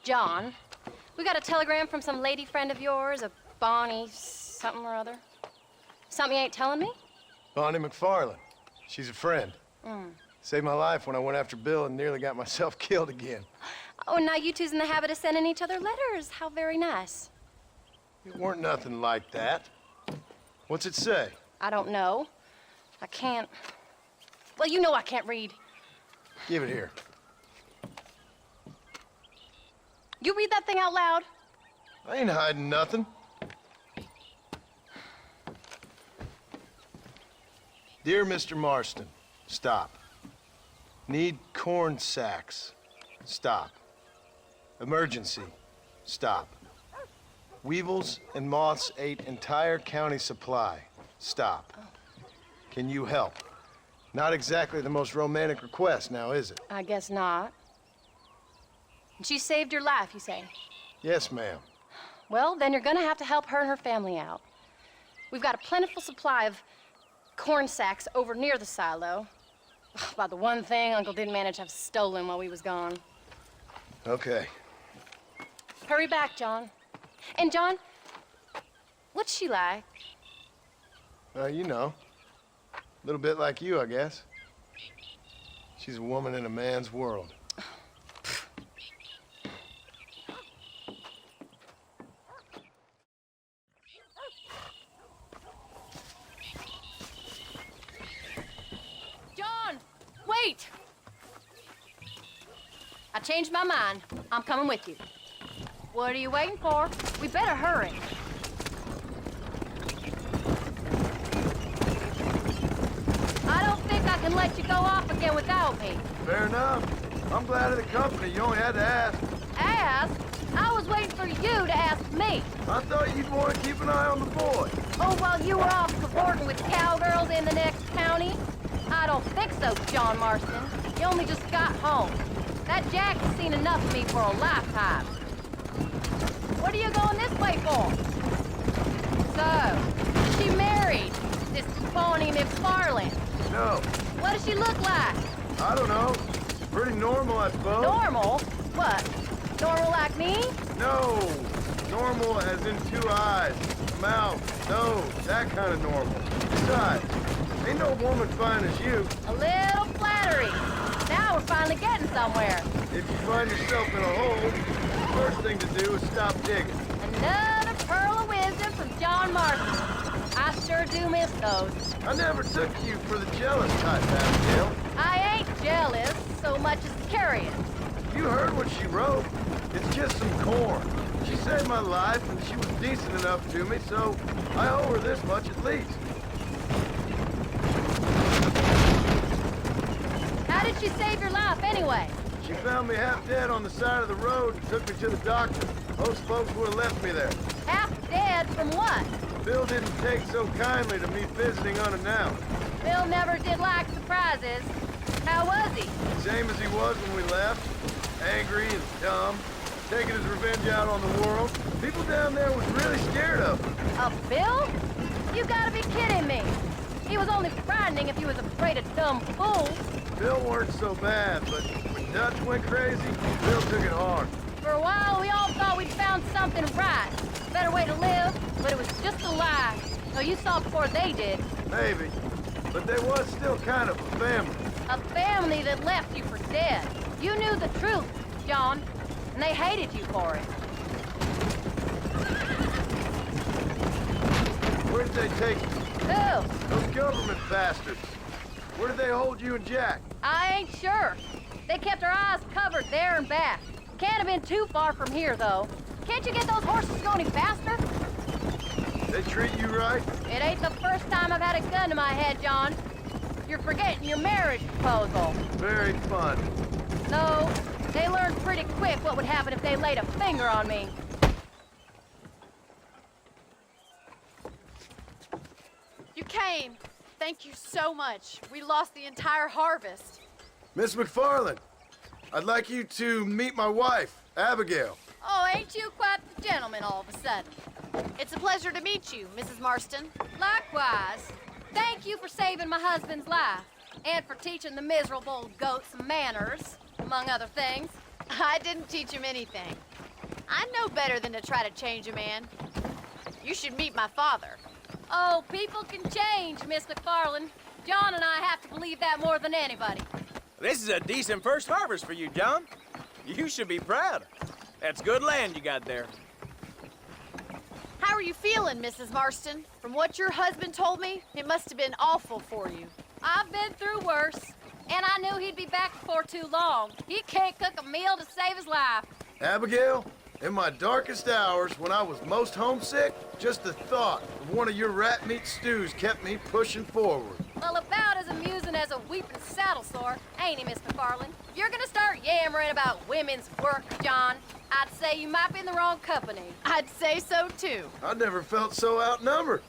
John. We got a telegram from some lady friend of yours, a Bonnie something or other. Something you ain't telling me? Bonnie McFarland. She's a friend. Mm. Saved my life when I went after Bill and nearly got myself killed again. Oh, and now you two's in the habit of sending each other letters. How very nice. It weren't nothing like that. What's it say? I don't know. I can't... Well, you know I can't read. Give it here. You read that thing out loud? I ain't hiding nothing. Dear Mr. Marston, stop. Need corn sacks. Stop. Emergency. Stop. Weevils and moths ate entire county supply. Stop. Can you help? Not exactly the most romantic request now, is it? I guess not. She saved your life, you say? Yes, ma'am. Well, then you're gonna have to help her and her family out. We've got a plentiful supply of corn sacks over near the silo. About the one thing Uncle didn't manage to have stolen while we was gone. Okay. Hurry back, John. And John, what's she like? You know. A little bit like you, I guess. She's a woman in a man's world. John, wait! I changed my mind. I'm coming with you. What are you waiting for? We better hurry. I don't think I can let you go off again without me. Fair enough. I'm glad of the company. You only had to ask. Ask? I was waiting for you to ask me. I thought you'd want to keep an eye on the boy. Oh, while you were off cavorting with cowgirls in the next county? I don't think so, John Marston. You only just got home. That Jack has seen enough of me for a lifetime. What are you going this way for? So, she married this Bonnie McFarland. No, What does she look like? I don't know. Pretty normal, I suppose. Normal? What? Normal like me? No, normal as in 2 eyes, mouth, nose, that kind of normal. Besides, ain't no woman fine as you. A little flattery. Now we're finally getting somewhere. If you find yourself in a hole, the first thing to do is stop digging. Another pearl of wisdom from John Marston. I sure do miss those. I never took you for the jealous type, Abigail. I ain't jealous so much as curious. You heard what she wrote. It's just some corn. She saved my life, and she was decent enough to me, so I owe her this much at least. How did she save your life anyway? She found me half dead on the side of the road and took me to the doctor. Most folks would have left me there. Half dead from what? Bill didn't take so kindly to me visiting unannounced. Bill never did like surprises. How was he? Same as he was when we left. Angry and dumb. Taking his revenge out on the world. People down there was really scared of him. A Bill? You gotta be kidding me. He was only frightening if he was afraid of dumb fools. Bill weren't so bad, but when Dutch went crazy, Bill took it hard. For a while, we all thought we'd found something right. A better way to live, but it was just a lie. So you saw before they did. Maybe. But they was still kind of a family. A family that left you for dead. You knew the truth, John, and they hated you for it. Where'd they take you? Who? Those government bastards. Where did they hold you and Jack? I ain't sure. They kept our eyes covered there and back. Can't have been too far from here, though. Can't you get those horses going any faster? They treat you right? It ain't the first time I've had a gun to my head, John. You're forgetting your marriage proposal. Very fun. No, they learned pretty quick what would happen if they laid a finger on me. You came. Thank you so much. We lost the entire harvest. Miss McFarland, I'd like you to meet my wife, Abigail. Oh, ain't you quite the gentleman all of a sudden? It's a pleasure to meet you, Mrs. Marston. Likewise. Thank you for saving my husband's life, and for teaching the miserable old goat some manners, among other things. I didn't teach him anything. I know better than to try to change a man. You should meet my father. Oh, people can change, Miss McFarland. John and I have to believe that more than anybody. This is a decent first harvest for you, John. You should be proud. That's good land you got there. How are you feeling, Mrs. Marston? From what your husband told me, it must have been awful for you. I've been through worse, and I knew he'd be back before too long. He can't cook a meal to save his life. Abigail, in my darkest hours, when I was most homesick, just the thought of one of your rat meat stews kept me pushing forward. Well, about as amusing as a weeping saddle sore, ain't he, Miss McFarland? If you're gonna start yammering about women's work, John, I'd say you might be in the wrong company. I'd say so, too. I never felt so outnumbered.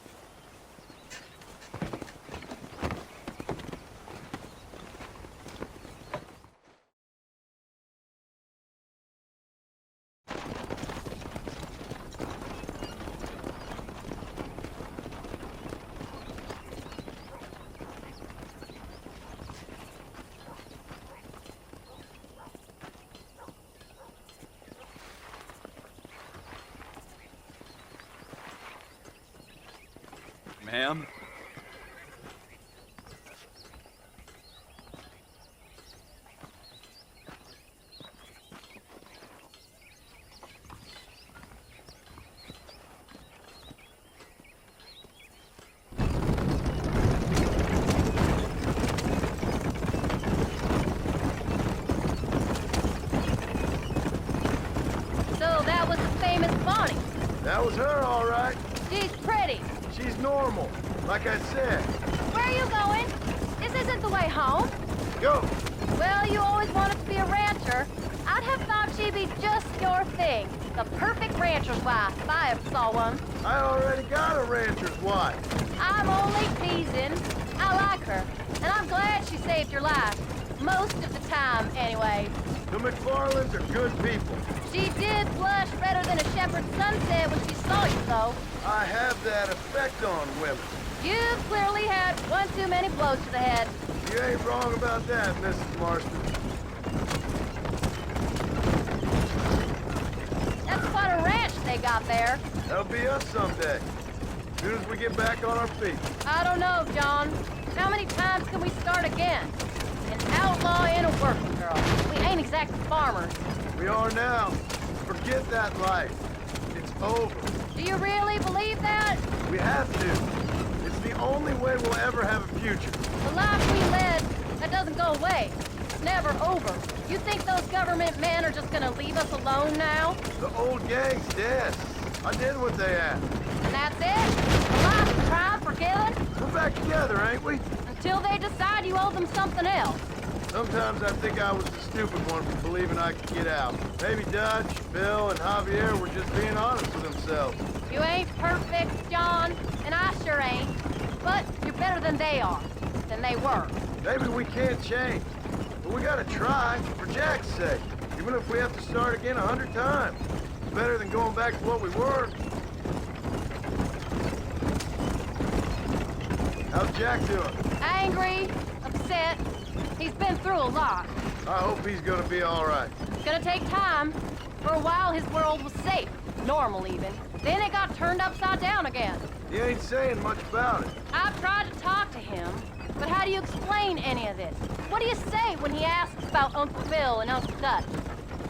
Ma'am? So that was the famous Bonnie. That was her, all right. She's pretty. She's normal, like I said. Where are you going? This isn't the way home. Go. Well, you always wanted to be a rancher. I'd have thought she'd be just your thing. The perfect rancher's wife, if I ever saw one. I already got a rancher's wife. I'm only teasing. I like her, and I'm glad she saved your life. Most of the time, anyway. The McFarlands are good people. She did blush redder than a shepherd's sunset when she saw you, though. I have that effect on women. You've clearly had one too many blows to the head. You ain't wrong about that, Mrs. Marston. That's quite a ranch they got there. That'll be us someday. As soon as we get back on our feet. I don't know, John. How many times can we start again? An outlaw and a working girl. We ain't exactly farmers. We are now. Forget that life. It's over. Do you really believe that? We have to. It's the only way we'll ever have a future. The life we led, that doesn't go away. It's never over. You think those government men are just gonna leave us alone now? The old gang's dead. I did what they asked. And that's it? A life of crime for killing? We're back together, ain't we? Until they decide you owe them something else. Sometimes I think I was the stupid one for believing I could get out. Maybe Dutch, Bill, and Javier were just being honest with themselves. You ain't perfect, John, and I sure ain't. But you're better than they are, than they were. Maybe we can't change, but we gotta try, for Jack's sake. Even if we have to start again 100 times. It's better than going back to what we were. How's Jack doing? Angry, upset. He's been through a lot. I hope he's gonna be all right. It's gonna take time. For a while, his world was safe. Normal, even. Then it got turned upside down again. He ain't saying much about it. I've tried to talk to him, but how do you explain any of this? What do you say when he asks about Uncle Bill and Uncle Dutch?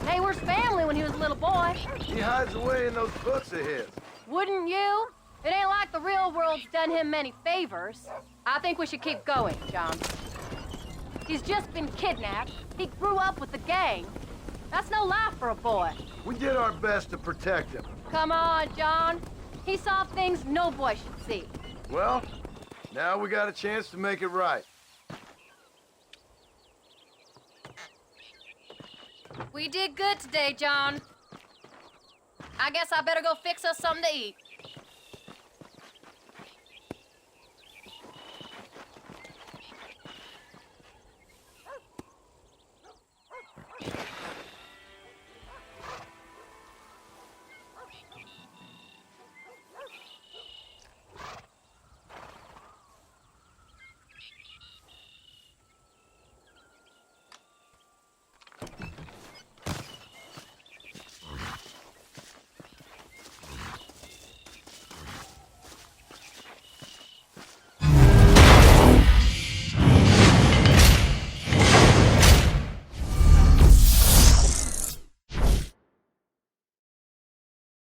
They were his family when he was a little boy. He hides away in those books of his. Wouldn't you? It ain't like the real world's done him many favors. I think we should keep going, John. He's just been kidnapped. He grew up with the gang. That's no life for a boy. We did our best to protect him. Come on, John. He saw things no boy should see. Well, now we got a chance to make it right. We did good today, John. I guess I better go fix us something to eat.